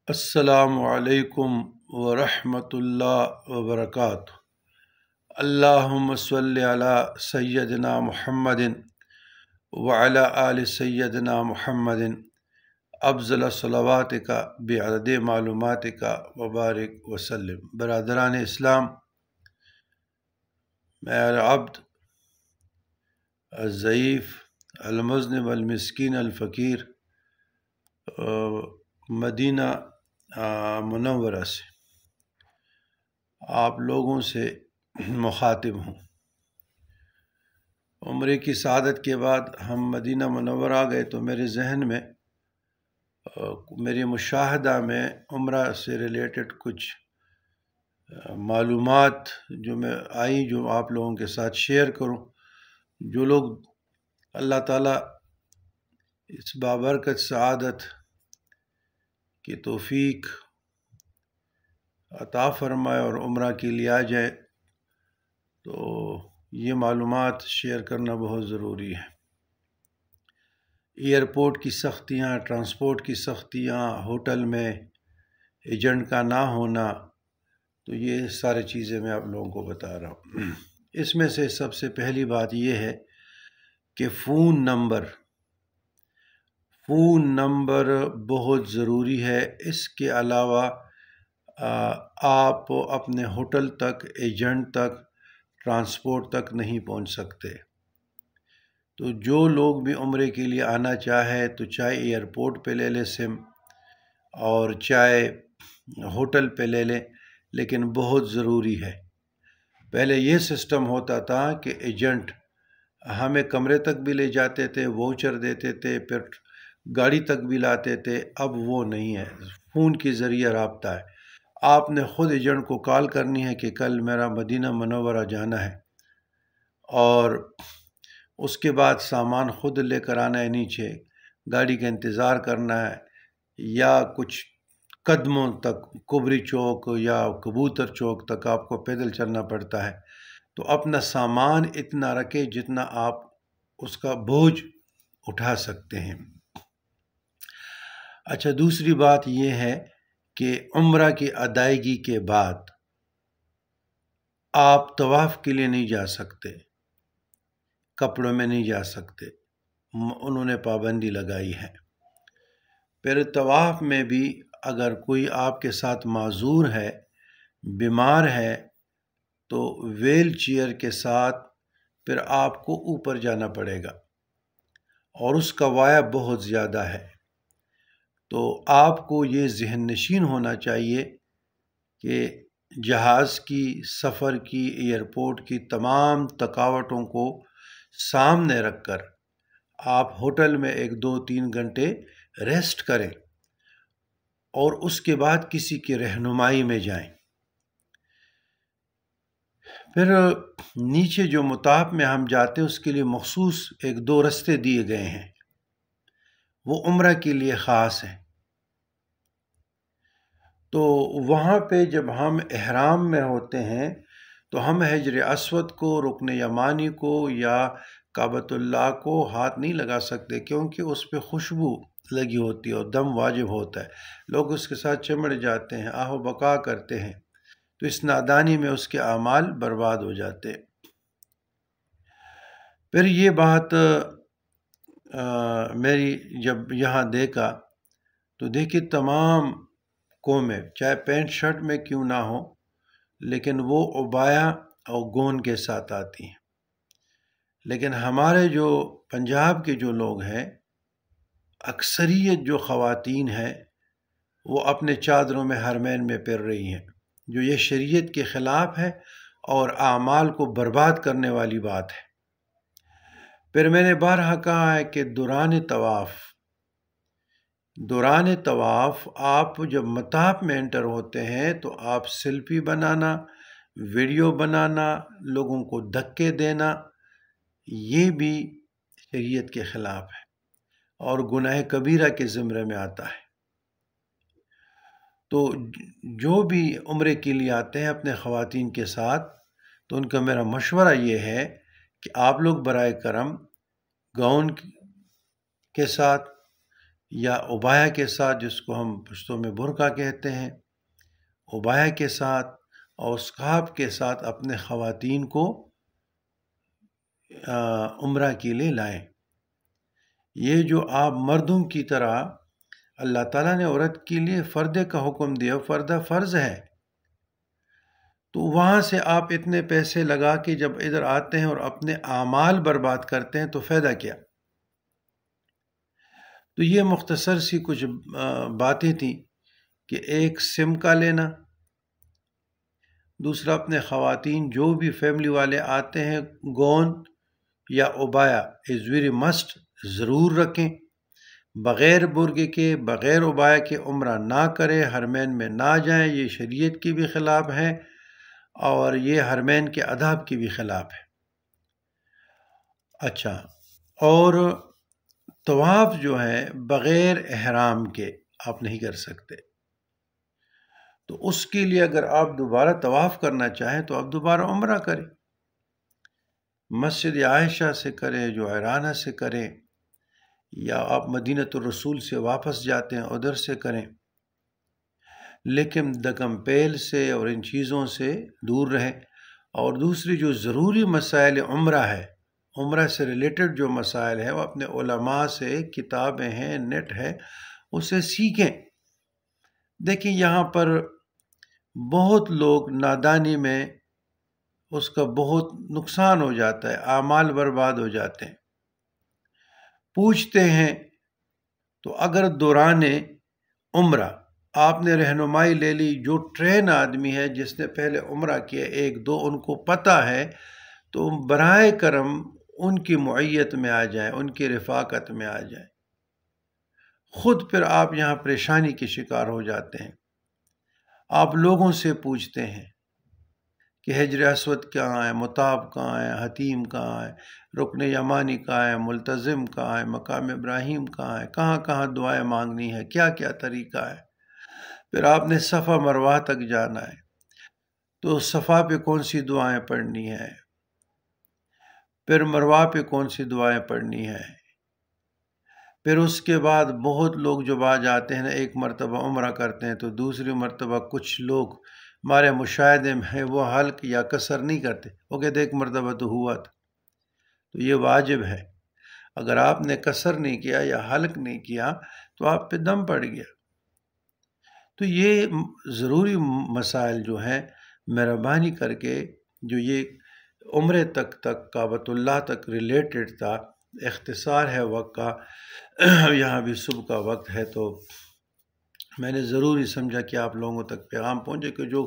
السلام علیکم ورحمۃ اللہ وبرکاتہ۔ اللہم صلی علی سیدنا محمد وعلی آل سیدنا محمد افضل صلواتک بعدد معلوماتک وبارک وسلم۔ برادران اسلام، میں العبد الضعیف المذنب المسکین الفقیر مدینہ منورہ سے آپ لوگوں سے مخاطب ہوں۔ عمرے کی سعادت کے بعد ہم مدینہ منورہ آ گئے تو میرے ذہن میں میری مشاہدہ میں عمرہ سے ریلیٹڈ کچھ معلومات جو آپ لوگوں کے ساتھ شیئر کروں۔ جو لوگ اللہ تعالیٰ اس بابرکت سعادت کی توفیق عطا فرمائے اور عمرہ کے لیے آ جائے تو یہ معلومات شیئر کرنا بہت ضروری ہے۔ ایئرپورٹ کی سختیاں، ٹرانسپورٹ کی سختیاں، ہوٹل میں ایجنٹ کا نہ ہونا، تو یہ ساری چیزیں میں آپ لوگوں کو بتا رہا ہوں۔ اس میں سے سب سے پہلی بات یہ ہے کہ فون نمبر بہت ضروری ہے۔ اس کے علاوہ آپ اپنے ہوٹل تک، ایجنٹ تک، ٹرانسپورٹ تک نہیں پہنچ سکتے۔ تو جو لوگ بھی عمرے کے لیے آنا چاہے تو چاہے ایئرپورٹ پہ لے لے سم اور چاہے ہوٹل پہ لے لے، لیکن بہت ضروری ہے۔ پہلے یہ سسٹم ہوتا تھا کہ ایجنٹ ہمیں کمرے تک بھی لے جاتے تھے، واؤچر دیتے تھے، پھر گاڑی تک بھی لاتے تھے۔ اب وہ نہیں ہے، فون کے ذریعے رابطہ ہے۔ آپ نے خود ایجنٹ کو کال کرنی ہے کہ کل میرا مدینہ منورہ جانا ہے، اور اس کے بعد سامان خود لے کر آنا ہے، نیچے گاڑی کا انتظار کرنا ہے، یا کچھ قدموں تک کبری چوک یا کبوتر چوک تک آپ کو پیدل چلنا پڑتا ہے۔ تو اپنا سامان اتنا رکھے جتنا آپ اس کا بوجھ اٹھا سکتے ہیں۔ اچھا، دوسری بات یہ ہے کہ عمرہ کی ادائیگی کے بعد آپ طواف کے لیے نہیں جا سکتے، کپڑوں میں نہیں جا سکتے، انہوں نے پابندی لگائی ہے۔ پھر طواف میں بھی اگر کوئی آپ کے ساتھ معذور ہے، بیمار ہے، تو ویل چیئر کے ساتھ پھر آپ کو اوپر جانا پڑے گا، اور اس کا وایہ بہت زیادہ ہے۔ تو آپ کو یہ ذہن نشین ہونا چاہیے کہ جہاز کی، سفر کی، ایئرپورٹ کی تمام تھکاوٹوں کو سامنے رکھ کر آپ ہوٹل میں 1-2-3 گھنٹے ریسٹ کریں، اور اس کے بعد کسی کی رہنمائی میں جائیں۔ پھر نیچے جو مطاف میں ہم جاتے ہیں اس کے لیے مخصوص 1-2 رستے دیے گئے ہیں، وہ عمرہ کے لیے خاص ہیں۔ تو وہاں پہ جب ہم احرام میں ہوتے ہیں تو ہم حجر اسود کو، رکن یمانی کو یا کعبۃ اللہ کو ہاتھ نہیں لگا سکتے، کیونکہ اس پہ خوشبو لگی ہوتی ہے اور دم واجب ہوتا ہے۔ لوگ اس کے ساتھ چمڑ جاتے ہیں، آہ و بقا کرتے ہیں، تو اس نادانی میں اس کے اعمال برباد ہو جاتے ہیں۔ پھر یہ بات میری جب یہاں دیکھا تو دیکھیے تمام قومیں چاہے پینٹ شرٹ میں کیوں نہ ہو، لیکن وہ عبایا اور گون کے ساتھ آتی ہیں۔ لیکن ہمارے جو پنجاب کے جو لوگ ہیں، اکثریت جو خواتین ہیں وہ اپنے چادروں میں حرمین میں پھر رہی ہیں، جو یہ شریعت کے خلاف ہے اور اعمال کو برباد کرنے والی بات ہے۔ پھر میں نے بارہا کہا ہے کہ دوران طواف آپ جب مطاف میں انٹر ہوتے ہیں تو آپ سیلفی بنانا، ویڈیو بنانا، لوگوں کو دھکے دینا، یہ بھی شریعت کے خلاف ہے اور گناہ کبیرہ کے زمرے میں آتا ہے۔ تو جو بھی عمرے کے لیے آتے ہیں اپنے خواتین کے ساتھ، تو ان کا میرا مشورہ یہ ہے کہ آپ لوگ برائے کرم گاؤن کے ساتھ یا ابایا کے ساتھ، جس کو ہم پشتوں میں برقع کہتے ہیں، ابایا کے ساتھ اور اسکارف کے ساتھ اپنے خواتین کو عمرہ کے لیے لائیں۔ یہ جو آپ مردوں کی طرح اللہ تعالیٰ نے عورت کے لیے پردے کا حکم دیا، پردہ فرض ہے، تو وہاں سے آپ اتنے پیسے لگا کے جب ادھر آتے ہیں اور اپنے اعمال برباد کرتے ہیں تو فائدہ کیا؟ تو یہ مختصر سی کچھ باتیں تھیں کہ ایک سم کا لینا، دوسرا اپنے خواتین جو بھی فیملی والے آتے ہیں گون یا ابایا از ویری مسٹ ضرور رکھیں، بغیر برقعے کے بغیر ابایا کے عمرہ نہ کریں، حرمین میں نہ جائیں، یہ شریعت کی بھی خلاف ہے اور یہ حرمین کے آداب کی بھی خلاف ہے۔ اچھا، اور طواف جو ہے بغیر احرام کے آپ نہیں کر سکتے، تو اس کے لیے اگر آپ دوبارہ طواف کرنا چاہیں تو آپ دوبارہ عمرہ کریں، مسجد عائشہ سے کریں، جو عرانہ سے کریں، یا آپ مدینۃ الرسول سے واپس جاتے ہیں ادھر سے کریں، لیکن دکم پیل سے اور ان چیزوں سے دور رہیں۔ اور دوسری جو ضروری مسائل عمرہ ہے، عمرہ سے ریلیٹڈ جو مسائل ہیں وہ اپنے علماء سے، کتابیں ہیں، نیٹ ہے، اسے سیکھیں۔ دیکھیں یہاں پر بہت لوگ نادانی میں اس کا بہت نقصان ہو جاتا ہے، اعمال برباد ہو جاتے ہیں۔ پوچھتے ہیں تو اگر دوران عمرہ آپ نے رہنمائی لے لی، جو ٹرین آدمی ہے جس نے پہلے عمرہ کیا ایک دو، ان کو پتہ ہے، تو برائے کرم ان کی معیت میں آ جائیں، ان کی رفاقت میں آ جائیں۔ خود پھر آپ یہاں پریشانی کے شکار ہو جاتے ہیں۔ آپ لوگوں سے پوچھتے ہیں کہ حجر اسود کہاں ہے، متاب کہاں ہے، حتیم کہاں ہے، رکن یمانی کہاں ہے، ملتزم کہاں ہے، مقام ابراہیم کہاں ہے، کہاں کہاں دعائیں مانگنی ہے، کیا کیا طریقہ ہے۔ پھر آپ نے صفا مروہ تک جانا ہے، تو صفا پہ کون سی دعائیں پڑھنی ہے، پھر مروہ پہ کون سی دعائیں پڑھنی ہے۔ پھر اس کے بعد بہت لوگ جب آ جاتے ہیں، ایک مرتبہ عمرہ کرتے ہیں تو دوسری مرتبہ کچھ لوگ ہمارے مشاہدے میں ہیں وہ حلق یا قصر نہیں کرتے، وہ کہتے ایک مرتبہ تو ہوا تھا، تو یہ واجب ہے۔ اگر آپ نے قصر نہیں کیا یا حلق نہیں کیا تو آپ پہ دم پڑ گیا۔ تو یہ ضروری مسائل جو ہیں، مہربانی کر کے، جو یہ عمرے تک کعبۃ اللہ تک ریلیٹڈ تھا، اختصار ہے وقت کا، یہاں بھی صبح کا وقت ہے، تو میں نے ضروری سمجھا کہ آپ لوگوں تک پیغام پہنچے کہ جو